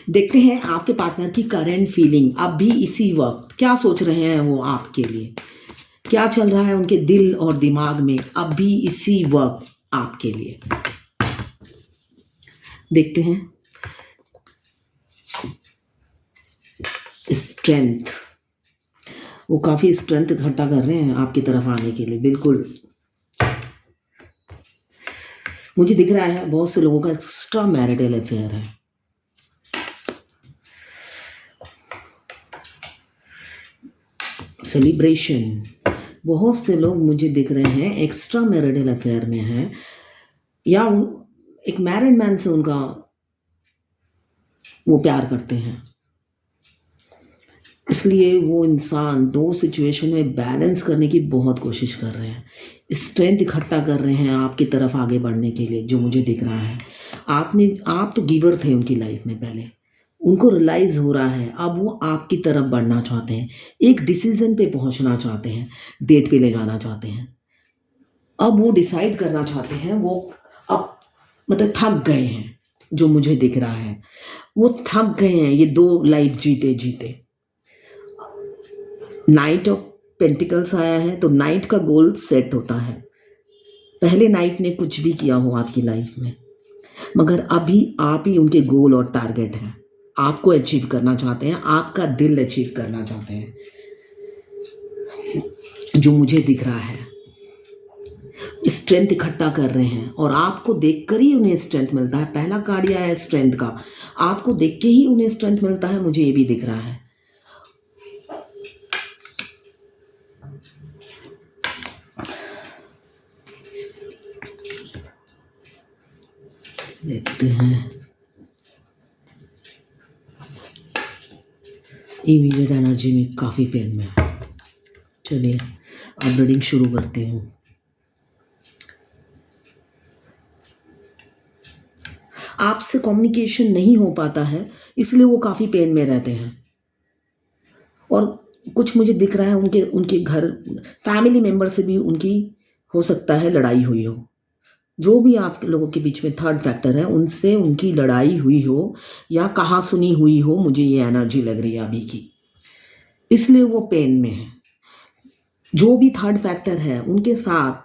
देखते हैं आपके पार्टनर की करंट फीलिंग अब भी इसी वक्त क्या सोच रहे हैं वो आपके लिए, क्या चल रहा है उनके दिल और दिमाग में अब भी इसी वक्त आपके लिए। देखते हैं स्ट्रेंथ, वो काफ़ी स्ट्रेंथ इकट्ठा कर रहे हैं आपकी तरफ आने के लिए। बिल्कुल मुझे दिख रहा है बहुत से लोगों का एक्स्ट्रा मैरिटल अफेयर है। सेलिब्रेशन, बहुत से लोग मुझे दिख रहे हैं एक्स्ट्रा मैरिटल अफेयर में हैं, या एक मैरिड मैन से उनका वो प्यार करते हैं, इसलिए वो इंसान दो सिचुएशन में बैलेंस करने की बहुत कोशिश कर रहे हैं, स्ट्रेंथ इकट्ठा कर रहे हैं आपकी तरफ आगे बढ़ने के लिए, जो मुझे दिख रहा है। आप तो गिवर थे उनकी लाइफ में पहले, उनको रियलाइज़ हो रहा है अब वो आपकी तरफ बढ़ना चाहते हैं, एक डिसीजन पे पहुंचना चाहते हैं, डेट पे ले जाना चाहते हैं। अब वो डिसाइड करना चाहते हैं, वो अब मतलब थक गए हैं, जो मुझे दिख रहा है वो थक गए हैं ये दो लाइफ जीते जीते। नाइट ऑफ पेंटिकल्स आया है तो नाइट का गोल सेट होता है। पहले नाइट ने कुछ भी किया हो आपकी लाइफ में, मगर अभी आप ही उनके गोल और टारगेट हैं, आपको अचीव करना चाहते हैं, आपका दिल अचीव करना चाहते हैं, जो मुझे दिख रहा है। स्ट्रेंथ इकट्ठा कर रहे हैं और आपको देखकर ही उन्हें स्ट्रेंथ मिलता है। पहला कार्ड आया है स्ट्रेंथ का, आपको देख के ही उन्हें स्ट्रेंथ मिलता है, मुझे ये भी दिख रहा है। देखते हैं इमीडिएट एनर्जी में काफ़ी पेन में है। चलिए अब रीडिंग शुरू करते हूँ। आपसे कम्युनिकेशन नहीं हो पाता है, इसलिए वो काफ़ी पेन में रहते हैं। और कुछ मुझे दिख रहा है उनके घर फैमिली मेम्बर से भी उनकी हो सकता है लड़ाई हुई हो। जो भी आप लोगों के बीच में थर्ड फैक्टर है, उनसे उनकी लड़ाई हुई हो या कहा सुनी हुई हो, मुझे ये एनर्जी लग रही है अभी की, इसलिए वो पेन में है। जो भी थर्ड फैक्टर है उनके साथ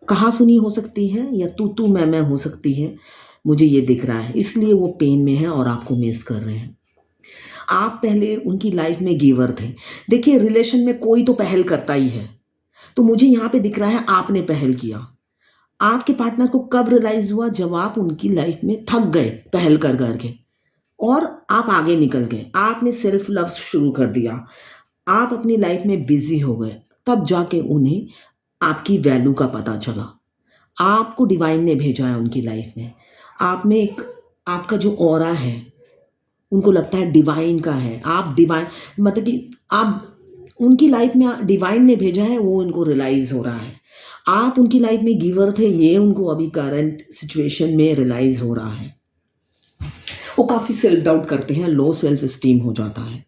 कहा सुनी हो सकती है या तू मैं हो सकती है, मुझे ये दिख रहा है, इसलिए वो पेन में है और आपको मिस कर रहे हैं। आप पहले उनकी लाइफ में गिवर थे। देखिए रिलेशन में कोई तो पहल करता ही है, तो मुझे यहाँ पे दिख रहा है आपने पहल किया। आपके पार्टनर को कब रियलाइज हुआ, जब आप उनकी लाइफ में थक गए पहल कर करके और आप आगे निकल गए, आपने सेल्फ लव शुरू कर दिया, आप अपनी लाइफ में बिजी हो गए, तब जाके उन्हें आपकी वैल्यू का पता चला। आपको डिवाइन ने भेजा है उनकी लाइफ में। आप में एक आपका जो ऑरा है उनको लगता है डिवाइन का है, आप डिवाइन मतलब कि आप उनकी लाइफ में डिवाइन ने भेजा है, वो उनको रियलाइज हो रहा है। आप उनकी लाइफ में गिवर थे, ये उनको अभी करंट सिचुएशन में रियलाइज हो रहा है। वो काफ़ी सेल्फ डाउट करते हैं, लो सेल्फ स्टीम हो जाता है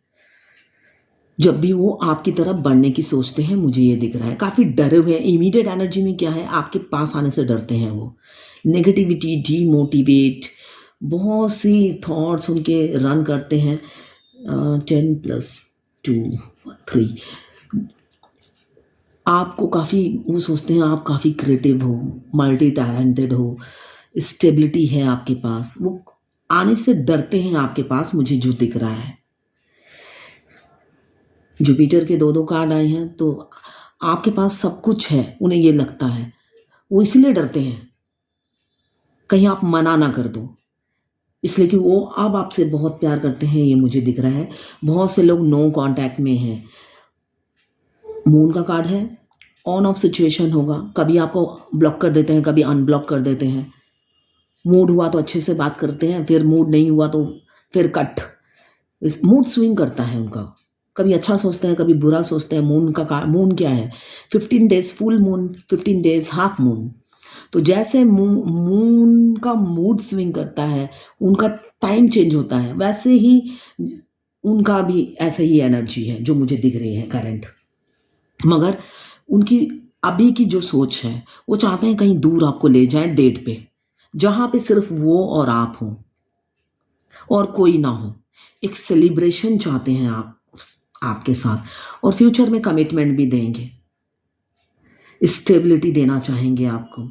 जब भी वो आपकी तरफ बढ़ने की सोचते हैं, मुझे ये दिख रहा है। काफ़ी डरे हुए हैं। इमीडिएट एनर्जी में क्या है, आपके पास आने से डरते हैं वो। नेगेटिविटी, डीमोटिवेट, बहुत सी थॉट्स उनके रन करते हैं। 10+2 3 आपको काफ़ी वो सोचते हैं आप काफ़ी क्रिएटिव हो, मल्टी टैलेंटेड हो, स्टेबिलिटी है आपके पास, वो आने से डरते हैं आपके पास, मुझे जो दिख रहा है। जुपिटर के दो कार्ड आए हैं तो आपके पास सब कुछ है, उन्हें ये लगता है, वो इसलिए डरते हैं कहीं आप मना ना कर दो, इसलिए कि वो अब आपसे बहुत प्यार करते हैं, ये मुझे दिख रहा है। बहुत से लोग नो कांटेक्ट में हैं। मून का कार्ड है, ऑन ऑफ सिचुएशन होगा, कभी आपको ब्लॉक कर देते हैं, कभी अनब्लॉक कर देते हैं। मूड हुआ तो अच्छे से बात करते हैं, फिर मूड नहीं हुआ तो फिर कट। इस मूड स्विंग करता है उनका, कभी अच्छा सोचते हैं, कभी बुरा सोचते हैं। मून क्या है, 15 days full moon, 15 days half moon. तो जैसे मून का मूड स्विंग करता है, उनका टाइम चेंज होता है, वैसे ही उनका भी ऐसे ही एनर्जी है जो मुझे दिख रही है करंट। मगर उनकी अभी की जो सोच है, वो चाहते हैं कहीं दूर आपको ले जाएं, डेट पे, जहाँ पे सिर्फ वो और आप हों। और कोई ना हो, एक सेलिब्रेशन चाहते हैं आप आपके साथ, और फ्यूचर में कमिटमेंट भी देंगे, स्टेबिलिटी देना चाहेंगे आपको।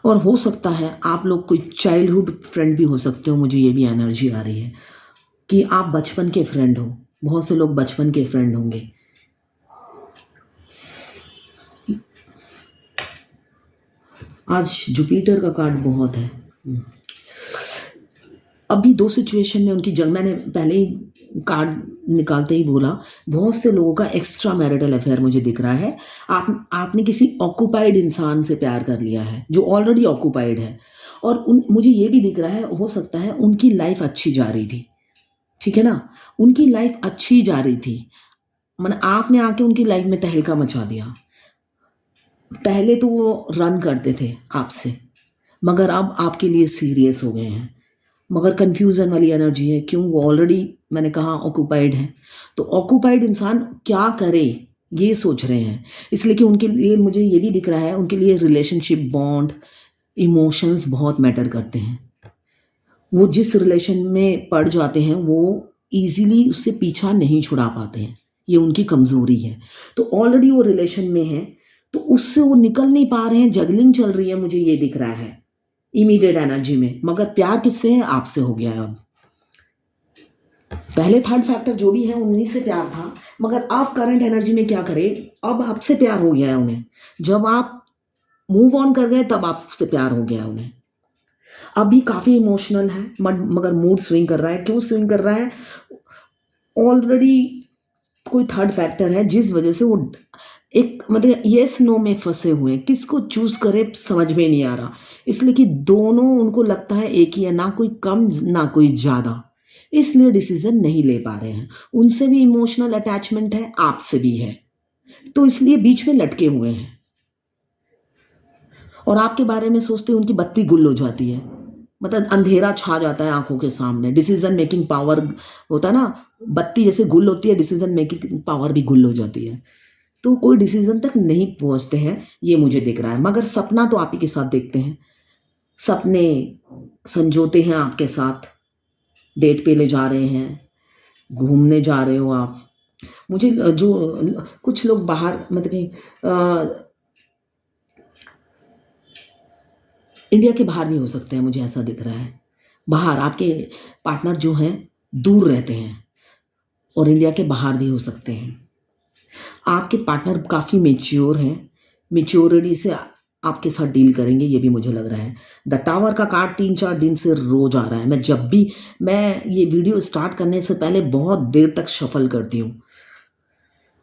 और हो सकता है आप लोग कोई चाइल्डहुड फ्रेंड भी हो सकते हो, मुझे ये भी एनर्जी आ रही है कि आप बचपन के फ्रेंड हो। बहुत से लोग बचपन के फ्रेंड होंगे। आज जुपिटर का कार्ड बहुत है। अभी दो सिचुएशन में उनकी जंग, मैंने पहले ही कार्ड निकालते ही बोला, बहुत से लोगों का एक्स्ट्रा मैरिटल अफेयर मुझे दिख रहा है। आपने किसी ऑक्यूपाइड इंसान से प्यार कर लिया है जो ऑलरेडी ऑक्यूपाइड है, और मुझे ये भी दिख रहा है, हो सकता है उनकी लाइफ अच्छी जा रही थी, ठीक है ना, उनकी लाइफ अच्छी जा रही थी, मतलब आपने आके उनकी लाइफ में तहलका मचा दिया। पहले तो वो रन करते थे आपसे, मगर अब आपके लिए सीरियस हो गए हैं। मगर कन्फ्यूज़न वाली एनर्जी है, क्यों? वो ऑलरेडी मैंने कहा ऑक्यूपाइड है, तो ऑक्यूपाइड इंसान क्या करे ये सोच रहे हैं, इसलिए कि उनके लिए मुझे ये भी दिख रहा है, उनके लिए रिलेशनशिप, बॉन्ड, इमोशंस बहुत मैटर करते हैं। वो जिस रिलेशन में पड़ जाते हैं वो ईजिली उससे पीछा नहीं छुड़ा पाते हैं, ये उनकी कमज़ोरी है। तो ऑलरेडी वो रिलेशन में है, तो उससे वो निकल नहीं पा रहे हैं, जगलिंग चल रही है, मुझे ये दिख रहा है इमीडिएट एनर्जी में। मगर प्यार किससे है? आपसे हो गया है अब। पहले थर्ड फैक्टर जो भी है उन्हीं से प्यार था, मगर आप करंट एनर्जी में क्या करें, अब आपसे प्यार हो गया है उन्हें। जब आप मूव ऑन कर गए तब आपसे प्यार हो गया उन्हें। अभी काफ़ी इमोशनल है, मगर मूड स्विंग कर रहा है। क्यों स्विंग कर रहा है? ऑलरेडी कोई थर्ड फैक्टर है जिस वजह से वो एक मतलब येस नो में फंसे हुए हैं, किसको चूज करे समझ में नहीं आ रहा, इसलिए कि दोनों उनको लगता है एक ही है, ना कोई कम ना कोई ज़्यादा, इसलिए डिसीजन नहीं ले पा रहे हैं। उनसे भी इमोशनल अटैचमेंट है, आपसे भी है, तो इसलिए बीच में लटके हुए हैं, और आपके बारे में सोचते उनकी बत्ती गुल हो जाती है, मतलब अंधेरा छा जाता है आंखों के सामने। डिसीजन मेकिंग पावर होता है ना, बत्ती जैसे गुल होती है, डिसीजन मेकिंग पावर भी गुल हो जाती है, तो कोई डिसीजन तक नहीं पहुंचते हैं, ये मुझे दिख रहा है। मगर सपना तो आप ही के साथ देखते हैं, सपने संजोते हैं आपके साथ, डेट पे ले जा रहे हैं, घूमने जा रहे हो आप। मुझे जो कुछ लोग बाहर मतलब कि इंडिया के बाहर भी हो सकते हैं, मुझे ऐसा दिख रहा है। बाहर आपके पार्टनर जो हैं दूर रहते हैं, और इंडिया के बाहर भी हो सकते हैं। आपके पार्टनर काफ़ी मेच्योर हैं, मेच्योरिटी से आपके साथ डील करेंगे, ये भी मुझे लग रहा है। द टावर का कार्ड 3-4 दिन से रोज आ रहा है। मैं ये वीडियो स्टार्ट करने से पहले बहुत देर तक शफल करती हूँ,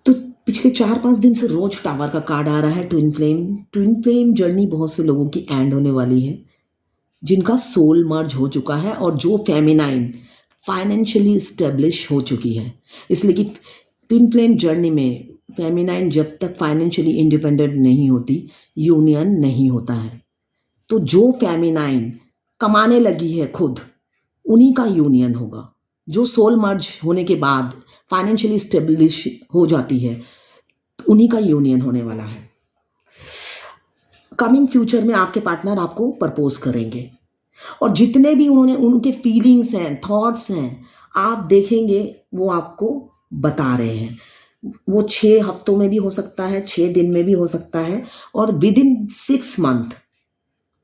तो पिछले 4-5 दिन से रोज टावर का कार्ड आ रहा है। ट्विन फ्लेम जर्नी बहुत से लोगों की एंड होने वाली है, जिनका सोल मर्ज हो चुका है, और जो फेमिनाइन फाइनेंशियली स्टेब्लिश हो चुकी है, इसलिए कि ट्विन फ्लेम जर्नी में फेमिनाइन जब तक फाइनेंशियली इंडिपेंडेंट नहीं होती, यूनियन नहीं होता है। तो जो फेमिनाइन कमाने लगी है खुद, उन्हीं का यूनियन होगा। जो सोल मर्ज होने के बाद फाइनेंशियली स्टेब्लिश हो जाती है, तो उन्हीं का यूनियन होने वाला है। कमिंग फ्यूचर में आपके पार्टनर आपको प्रपोज करेंगे, और जितने भी उनके फीलिंग्स हैं, थॉट्स हैं, आप देखेंगे वो आपको बता रहे हैं। वो 6 हफ्तों में भी हो सकता है, 6 दिन में भी हो सकता है, और विद इन 6 मंथ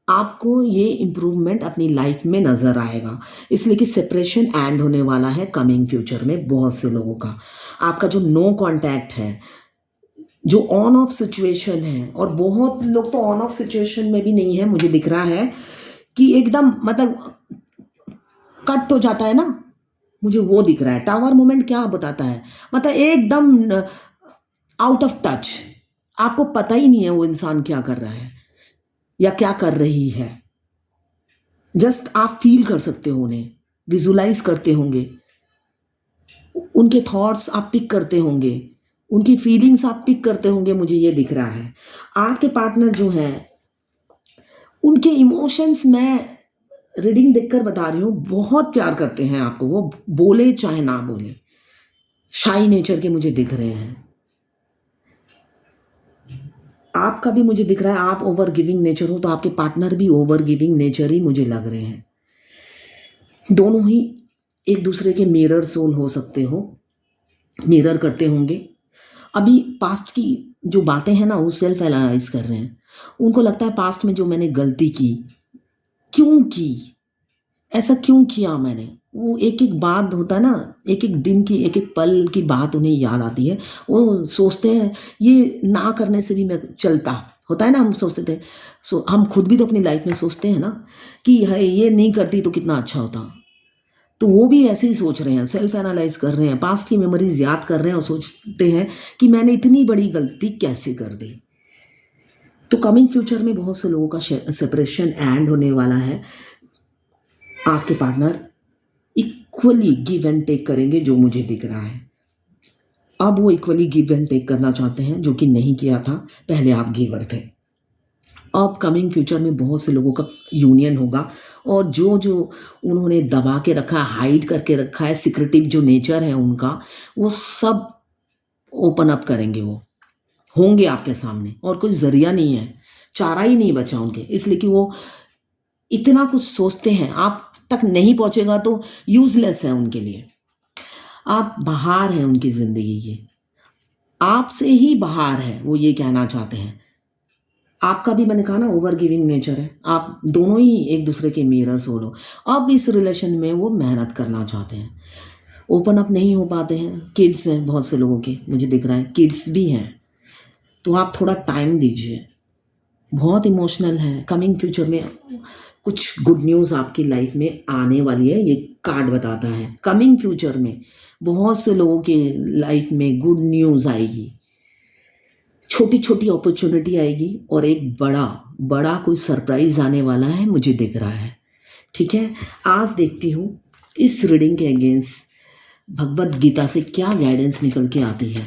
आपको ये इम्प्रूवमेंट अपनी लाइफ में नज़र आएगा, इसलिए कि सेपरेशन एंड होने वाला है कमिंग फ्यूचर में बहुत से लोगों का। आपका जो नो कॉन्टैक्ट है, जो ऑन ऑफ सिचुएशन है, और बहुत लोग तो ऑन ऑफ सिचुएशन में भी नहीं है, मुझे दिख रहा है कि एकदम मतलब कट हो जाता है ना, मुझे वो दिख रहा है। टावर मोमेंट क्या बताता है, मतलब एकदम आउट ऑफ टच, आपको पता ही नहीं है वो इंसान क्या कर रहा है या क्या कर रही है, जस्ट आप फील कर सकते हो, उन्हें विजुलाइज करते होंगे, उनके थॉट्स आप पिक करते होंगे, उनकी फीलिंग्स आप पिक करते होंगे, मुझे ये दिख रहा है। आपके पार्टनर जो हैं उनके इमोशंस, मैं रीडिंग देखकर बता रही हूँ, बहुत प्यार करते हैं आपको, वो बोले चाहे ना बोले, शाई नेचर के मुझे दिख रहे हैं। आपका भी मुझे दिख रहा है, आप ओवर गिविंग नेचर हो, तो आपके पार्टनर भी ओवर गिविंग नेचर ही मुझे लग रहे हैं। दोनों ही एक दूसरे के मिरर सोल हो सकते हो, मिरर करते होंगे। अभी पास्ट की जो बातें हैं ना, वो सेल्फ एनालाइज कर रहे हैं। उनको लगता है पास्ट में जो मैंने गलती की, क्यों की, ऐसा क्यों किया मैंने, वो एक एक बात होता है ना, एक एक दिन की, एक एक पल की बात उन्हें याद आती है। वो सोचते हैं ये ना करने से भी मैं चलता, होता है ना, हम सोचते थे। हम खुद भी तो अपनी लाइफ में सोचते हैं ना कि है ये नहीं करती तो कितना अच्छा होता। तो वो भी ऐसे ही सोच रहे हैं, सेल्फ एनालाइज कर रहे हैं, पास्ट की मेमोरीज याद कर रहे हैं और सोचते हैं कि मैंने इतनी बड़ी गलती कैसे कर दी। तो कमिंग फ्यूचर में बहुत से लोगों का सेपरेशन एंड होने वाला है। आपके partner equally give and take करेंगे, जो मुझे दिख रहा है। अब वो इक्वली गिव एंड टेक करना चाहते हैं, जो कि नहीं किया था, पहले आप गिवर थे। अब कमिंग फ्यूचर में बहुत से लोगों का यूनियन होगा, और जो जो उन्होंने दबा के रखा है, हाइड करके रखा है, सिक्रेटिव जो नेचर है उनका, वो सब ओपन अप करेंगे। वो होंगे आपके सामने, और कोई जरिया नहीं है, चारा ही नहीं बचा उनके, इसलिए कि वो इतना कुछ सोचते हैं। आप तक नहीं पहुंचेगा तो यूजलेस है उनके लिए। आप बाहर हैं उनकी जिंदगी के, आपसे ही बाहर है, वो ये कहना चाहते हैं। आपका भी, मैंने कहा ना, ओवर गिविंग नेचर है। आप दोनों ही एक दूसरे के मिरर्स हो। अब इस रिलेशन में वो मेहनत करना चाहते हैं, ओपन अप नहीं हो पाते हैं। किड्स हैं बहुत से लोगों के, मुझे दिख रहा है किड्स भी हैं, तो आप थोड़ा टाइम दीजिए। बहुत इमोशनल है। कमिंग फ्यूचर में कुछ गुड न्यूज़ आपकी लाइफ में आने वाली है, ये कार्ड बताता है। कमिंग फ्यूचर में बहुत से लोगों के लाइफ में गुड न्यूज़ आएगी, छोटी छोटी अपॉर्चुनिटी आएगी, और एक बड़ा बड़ा कोई सरप्राइज आने वाला है, मुझे दिख रहा है। ठीक है, आज देखती हूँ इस रीडिंग के अगेंस्ट भगवत गीता से क्या गाइडेंस निकल के आती है।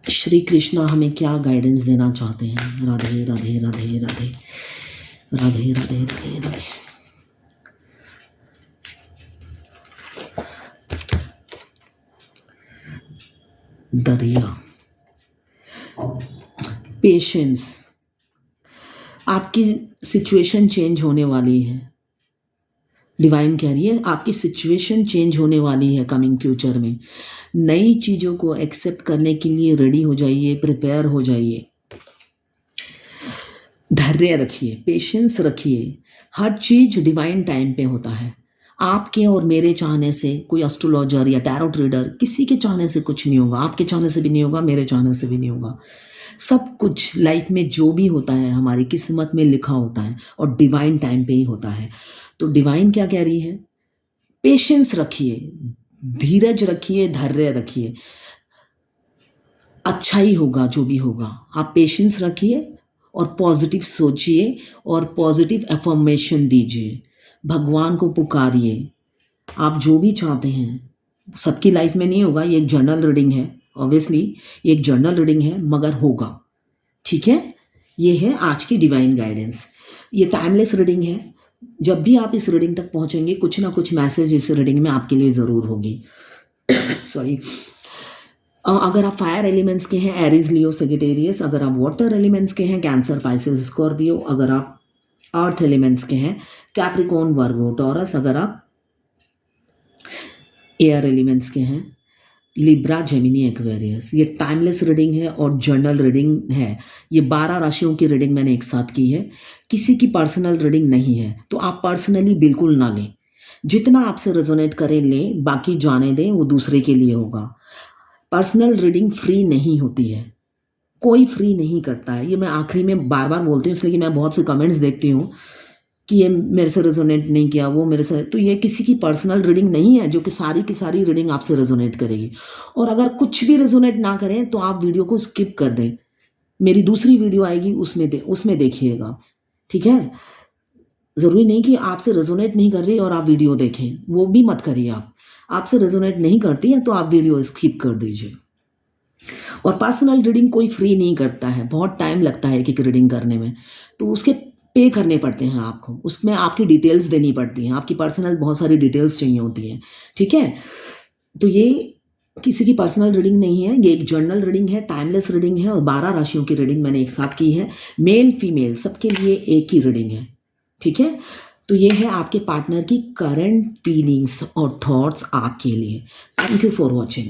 श्री कृष्णा हमें क्या गाइडेंस देना चाहते हैं। राधे राधे राधे राधे राधे राधे राधे राधे। दरिया, पेशेंस। आपकी सिचुएशन चेंज होने वाली है। डिवाइन कह रही है आपकी सिचुएशन चेंज होने वाली है कमिंग फ्यूचर में। नई चीज़ों को एक्सेप्ट करने के लिए रेडी हो जाइए, प्रिपेयर हो जाइए। धैर्य रखिए, पेशेंस रखिए। हर चीज़ डिवाइन टाइम पे होता है। आपके और मेरे चाहने से, कोई एस्ट्रोलॉजर या टैरोट रीडर, किसी के चाहने से कुछ नहीं होगा। आपके चाहने से भी नहीं होगा, मेरे चाहने से भी नहीं होगा। सब कुछ लाइफ में जो भी होता है हमारी किस्मत में लिखा होता है, और डिवाइन टाइम पे ही होता है। तो डिवाइन क्या कह रही है? पेशेंस रखिए, धीरज रखिए, धैर्य रखिए। अच्छा ही होगा जो भी होगा। आप पेशेंस रखिए और पॉजिटिव सोचिए और पॉजिटिव अफर्मेशन दीजिए। भगवान को पुकारिए। आप जो भी चाहते हैं, सबकी लाइफ में नहीं होगा। ये एक जर्नल रीडिंग है, ऑब्वियसली ये एक जर्नल रीडिंग है, मगर होगा। ठीक है, ये है आज की डिवाइन गाइडेंस। ये टाइमलेस रीडिंग है। जब भी आप इस रीडिंग तक पहुंचेंगे, कुछ ना कुछ मैसेज इस रीडिंग में आपके लिए ज़रूर होगी। सॉरी। अगर आप फायर एलिमेंट्स के हैं, एरीज, लियो, सेजिटेरियस। अगर आप वाटर एलिमेंट्स के हैं, कैंसर, पाइसेस, स्कॉर्पियो। अगर आप अर्थ एलिमेंट्स के हैं, कैप्रिकॉर्न, वर्गो, टॉरस। अगर आप एयर एलिमेंट्स के हैं, लिब्रा, जेमिनी, एक्वेरियस। ये टाइमलेस रीडिंग है और जर्नल रीडिंग है। ये 12 राशियों की रीडिंग मैंने एक साथ की है। किसी की पर्सनल रीडिंग नहीं है, तो आप पर्सनली बिल्कुल ना लें। जितना आपसे रेजोनेट करें लें, बाकी जाने दें, वो दूसरे के लिए होगा। पर्सनल रीडिंग फ्री नहीं होती है, कोई फ्री नहीं करता है। ये मैं आखिरी में बार बार बोलती हूँ, इसलिए कि मैं बहुत से कमेंट्स देखती हूँ कि ये मेरे से रेजोनेट नहीं किया, वो मेरे से। तो ये किसी की पर्सनल रीडिंग नहीं है जो कि सारी की सारी रीडिंग आपसे रेजोनेट करेगी। और अगर कुछ भी रेजोनेट ना करें तो आप वीडियो को स्किप कर दें। मेरी दूसरी वीडियो आएगी, उसमें देखिएगा। ठीक है, ज़रूरी नहीं कि आपसे रेजोनेट नहीं कर रही और आप वीडियो देखें, वो भी मत करिए। आप आपसे रेजोनेट नहीं करती है तो आप वीडियो स्किप कर दीजिए। और पर्सनल रीडिंग कोई फ्री नहीं करता है, बहुत टाइम लगता है एक रीडिंग करने में, तो उसके पे करने पड़ते हैं आपको। उसमें आपकी डिटेल्स देनी पड़ती हैं, आपकी पर्सनल बहुत सारी डिटेल्स चाहिए होती हैं। ठीक है, तो ये किसी की पर्सनल रीडिंग नहीं है, ये एक जर्नल रीडिंग है, टाइमलेस रीडिंग है, और 12 राशियों की रीडिंग मैंने एक साथ की है। मेल फीमेल सबके लिए एक ही रीडिंग है। ठीक है, तो ये है आपके पार्टनर की करंट फीलिंग्स और थॉट्स आपके लिए। Thank you for watching.